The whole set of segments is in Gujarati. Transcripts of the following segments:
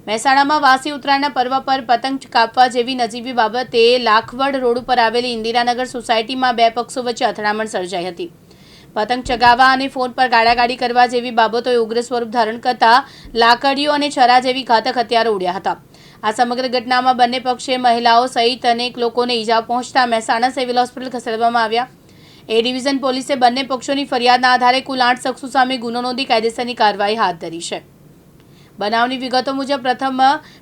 મહેસાણામાં વાસી ઉત્તરાયણના પર્વ પર પતંગ કાપવા જેવી નજીવી બાબતે લાખવડ રોડ ઉપર આવેલી ઇન્દિરાનગર સોસાયટીમાં બે પક્ષો વચ્ચે અથડામણ સર્જાઈ હતી। પતંગ ચગાવવા અને ફોન પર ગાળાગાળી કરવા જેવી બાબતોએ ઉગ્ર સ્વરૂપ ધારણ કરતા લાકડીઓ અને છરા જેવી ઘાતક હથિયારો ઉડ્યા હતા। આ સમગ્ર ઘટનામાં બંને પક્ષે મહિલાઓ સહિત અનેક લોકોને ઈજા પહોંચતા મહેસાણા સિવિલ હોસ્પિટલ ખસેડવામાં આવ્યા। એ ડિવિઝન પોલીસે બંને પક્ષોની ફરિયાદના આધારે કુલ 8 શખ્સો સામે ગુનો નોંધી કાયદેસરની કાર્યવાહી હાથ ધરી છે। બનાવની વિગતો મુજબ પ્રથમ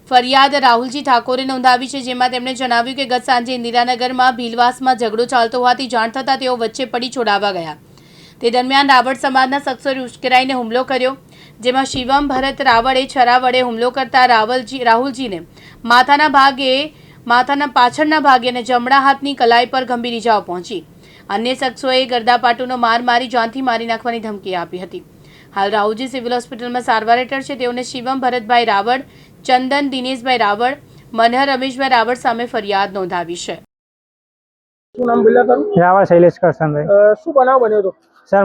ફરિયાદ રાહુલજી ઠાકોરે નોંધાવી છે, જેમાં તેમણે જણાવ્યું કે ગત સાંજે ઇન્દિરાનગરમાં ભીલવાસમાં ઝઘડો ચાલતો હોવાથી જાણ થતાં તેઓ વચ્ચે પડી છોડાવવા ગયા। તે દરમિયાન રાવળ સમાજના શખ્સોએ ઉશ્કેરાઈને હુમલો કર્યો, જેમાં શિવમ ભરત રાવળે છરા વડે હુમલો કરતા રાહુલજીને માથાના પાછળના ભાગે અને જમણા હાથની કલાઈ પર ગંભીર ઇજાઓ પહોંચી। અન્ય શખ્સોએ ગરદાપાટુનો માર મારી જાનથી મારી નાખવાની ધમકી આપી હતી। હાલ રાહુલજી સિવિલ હોસ્પિટલમાં સારવાર હેઠળ છે। તેઓને શિવમ ભરતભાઈ રાવળ, ચંદન દિનેશભાઈ રાવળ, મનહર રમેશભાઈ રાવળ સામે ફરિયાદ નોંધાવી છે। શું નામ બોલ્યા તારું? રાવળ શૈલેષ કરશનભાઈ। શું બનાવ બન્યો હતો? સર,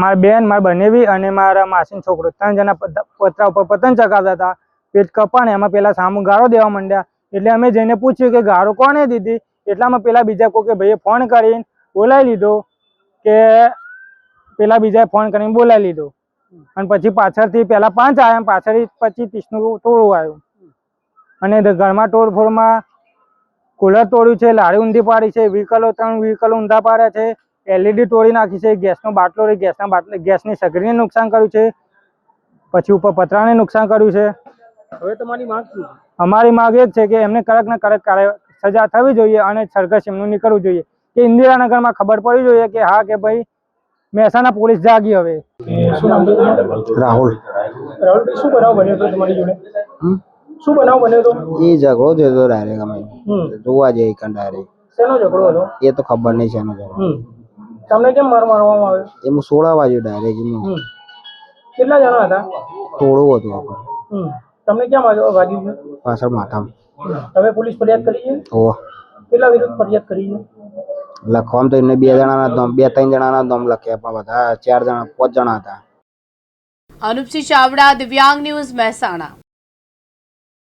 મારી બેન, મારી બનેવી અને મારા માસીનો છોકરો 3 જણા પતરા ઉપર પતંગ ચગાવતા હતા। પેટ કપાણે એમાં પેલા સામુ ગાળો દેવા માંડ્યા, એટલે અમે જઈને પૂછ્યું કે ગાળો કોણે દીધી। એટલામાં પેલા બીજા કોકે ભાઈએ ફોન કરીને બોલાવી લીધો કે પેલા બીજાએ ફોન કરીને બોલાવી લીધો, અને પછી પાછળથી પેલા 5 આવ્યા, પાછળથી 25-30નું ટોળું આવ્યું, અને ઘરમાં તોડફોડમાં કુલર તોડ્યું છે, લારી ઊંધી પાડી છે, 3 વ્હીકલો ઊંધા પાડ્યા છે, LED તોડી નાખી છે, ગેસનો બાટલો ગેસની સગડીને નુકસાન કર્યું છે, પછી ઉપર પતરાને નુકસાન કર્યું છે। હવે તમારી માંગ શું છે? અમારી માંગ એ જ છે કે એમને કડક ને કડક સજા થવી જોઈએ અને સરઘસ એમનું નીકળવું જોઈએ, કે ઇન્દિરાનગરમાં ખબર પડવી જોઈએ કે હા કે ભાઈ મહેસાણા પોલીસ જાગી। હવે શું નામ રાહુલ રાહુલભાઈ, શું બનાવ બન્યો હતો તમારી જોડે? શું બનાવ બન્યો હતો? એ ઝઘડો થયો હતો ડાયરેક્ટ અમે જોવા જઈએ કે ડાયરેક્ટ શેનો ઝઘડો હતો? એ તો ખબર નહીં શેનો ઝઘડો। તમને કેમ મારવામાં આવ્યો? એ હું 16 વાગ્યો ડાયરેક્ટ કેટલા જણા હતા? થોડું હતું આપણે તમને ક્યાં વાગ્યું છે? પાછળ માથામાં। તમે પોલીસ ફરિયાદ કરી છે? હોવા કેટલા વિરુદ્ધ ફરિયાદ કરી છે? લખવામાં તો એમને 2 જણાના નામ 2-3 જણાના નામ લખ્યા, પણ બધા 4 જણા 5 જણા હતા। અનુપસિંહ ચાવડા, દિવ્યાંગ ન્યૂઝ, મહેસાણા।